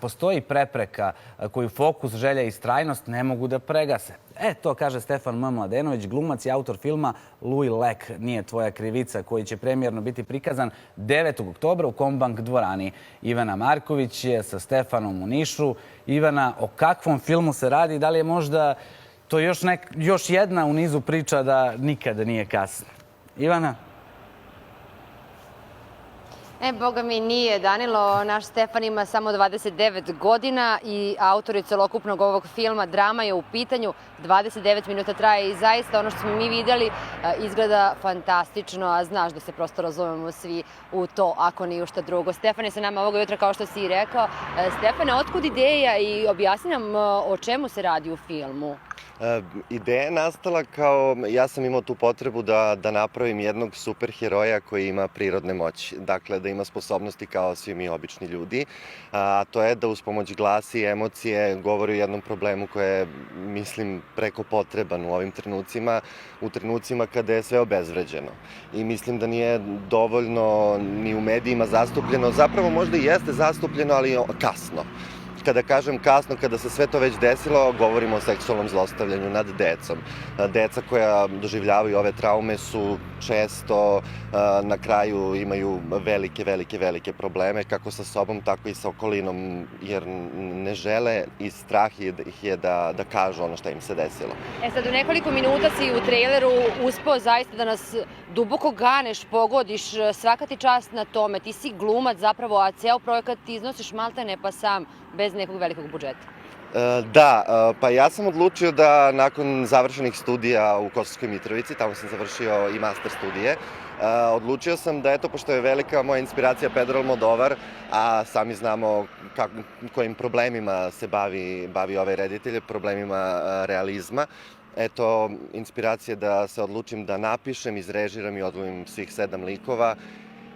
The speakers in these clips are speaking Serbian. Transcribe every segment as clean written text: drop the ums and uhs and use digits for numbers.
postoji prepreka koju fokus, želja i istrajnost ne mogu da pregase. To kaže Stefan M. Mladenović, glumac i autor filma Louis Lek, Nije tvoja krivica, koji će premijerno biti prikazan 9. oktobra u Kombank dvorani. Ivana Marković je sa Stefanom u Nišu. Ivana, o kakvom filmu se radi? Da li je možda to još jedna u nizu priča da nikada nije kasno? Ivana? Boga mi nije, Danilo. Naš Stefan ima samo 29 godina i autor je celokupnog ovog filma. Drama je u pitanju, 29 minuta traje i zaista ono što smo mi vidjeli izgleda fantastično, a znaš da se prosto razumemo svi u to, ako ni u šta drugo. Stefan je sa nama ovog jutra, kao što si i rekao. Stefane, otkud ideja i objasni nam o čemu se radi u filmu? Ideja je nastala kao, ja sam imao tu potrebu da napravim jednog superheroja koji ima prirodne moći. Dakle, da ima sposobnosti kao svi mi obični ljudi. A to je da uz pomoć glasa i emocije govori o jednom problemu koji je, mislim, preko potreban u ovim trenucima. U trenucima kada je sve obezvređeno. I mislim da nije dovoljno ni u medijima zastupljeno. Zapravo možda i jeste zastupljeno, ali kasno. Kada kažem kasno, kada se sve to već desilo, govorimo o seksualnom zlostavljanju nad decom. Deca koja doživljavaju ove traume su često na kraju imaju velike probleme, kako sa sobom, tako i sa okolinom, jer ne žele i strah ih je da kažu ono što im se desilo. Sad u nekoliko minuta si u traileru uspeo zaista da nas duboko ganeš, pogodiš, svaka ti čast na tome. Ti si glumac zapravo, a ceo projekat ti iznosiš maltene pa sam, bez nekog velikog budžeta. Da, pa ja sam odlučio da nakon završenih studija u Kosovskoj Mitrovici, tamo sam završio i master studije, odlučio sam da, pošto je velika moja inspiracija Pedro Almodovar, a sami znamo kojim problemima se bavi ovaj reditelj, problemima realizma, inspiracija da se odlučim da napišem, izrežiram i odvojim svih 7 likova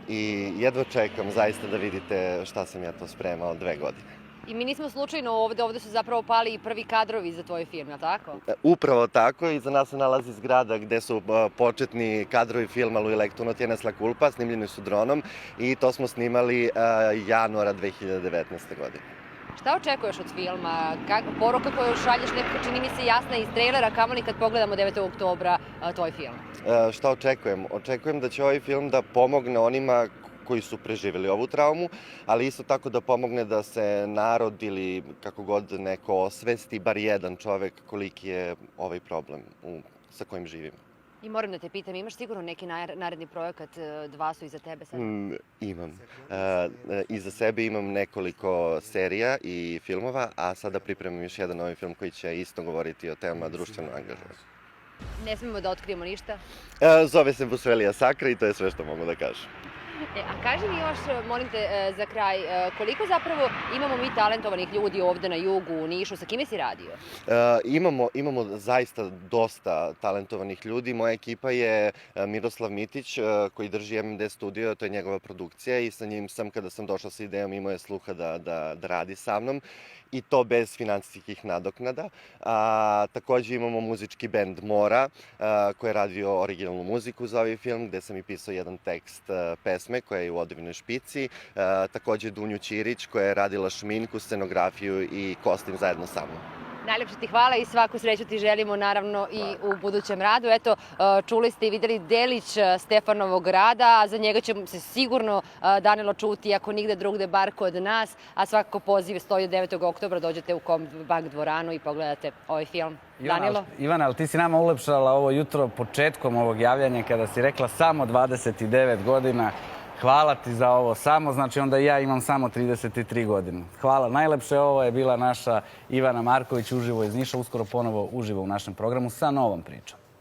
i jedva čekam zaista da vidite šta sam ja to spremao 2 godine. I mi nismo slučajno ovde su zapravo pali i prvi kadrovi za tvoj film, je li tako? Upravo tako, iza nas se nalazi zgrada gde su početni kadrovi filma Louis Lek, Tu no tienes la culpa, snimljeni su dronom i to smo snimali januara 2019. godine. Šta očekuješ od filma? Poruka koju šalješ nekako čini mi se jasna iz trailera, kamoli kad pogledamo 9. oktobra tvoj film? Šta očekujem? Očekujem da će ovaj film da pomogne onima koji su preživjeli ovu traumu, ali isto tako da pomogne da se narod ili kako god neko osvesti, bar jedan čovek, koliki je ovaj problem sa kojim živimo. I moram da te pitam, imaš sigurno neki naredni projekat, 2 su iza tebe sad? Imam. Iza sebe imam nekoliko serija i filmova, a sada pripremam još jedan novi film koji će isto govoriti o temama društvenog angažovanja. Ne smemo da otkrijemo ništa? Zove se Busvelija Sakra i to je sve što mogu da kažem. A kaži mi još, molim te, za kraj, koliko zapravo imamo mi talentovanih ljudi ovde na jugu, u Nišu, sa kime si radio? Imamo zaista dosta talentovanih ljudi. Moja ekipa je Miroslav Mitić, koji drži MMD studio, to je njegova produkcija i sa njim sam, kada sam došao sa idejom, imao je sluha da radi sa mnom i to bez finansijskih nadoknada. Takođe imamo muzički bend Mora, koji je radio originalnu muziku za ovaj film, gde sam i pisao jedan tekst pesme koja je u Odevinoj špici. Takođe Dunju Ćirić koja je radila šminku, scenografiju i kostim zajedno sa mnom. Najlepše ti hvala i svaku sreću ti želimo naravno i u budućem radu. Čuli ste i videli delić Stefanovog rada, a za njega će se sigurno Danilo čuti, ako nigde drugde, bar kod nas, a svakako poziv stoji 9. oktobra, dođete u Kombank dvoranu i pogledate ovaj film. Danilo? Ivana, ali ti si nama ulepšala ovo jutro početkom ovog javljanja kada si rekla samo 29 godina. Hvala ti za ovo samo, znači onda ja imam samo 33 godine. Hvala, najlepše ovo je bila naša Ivana Marković uživo iz Niša, uskoro ponovo uživo u našem programu sa novom pričom.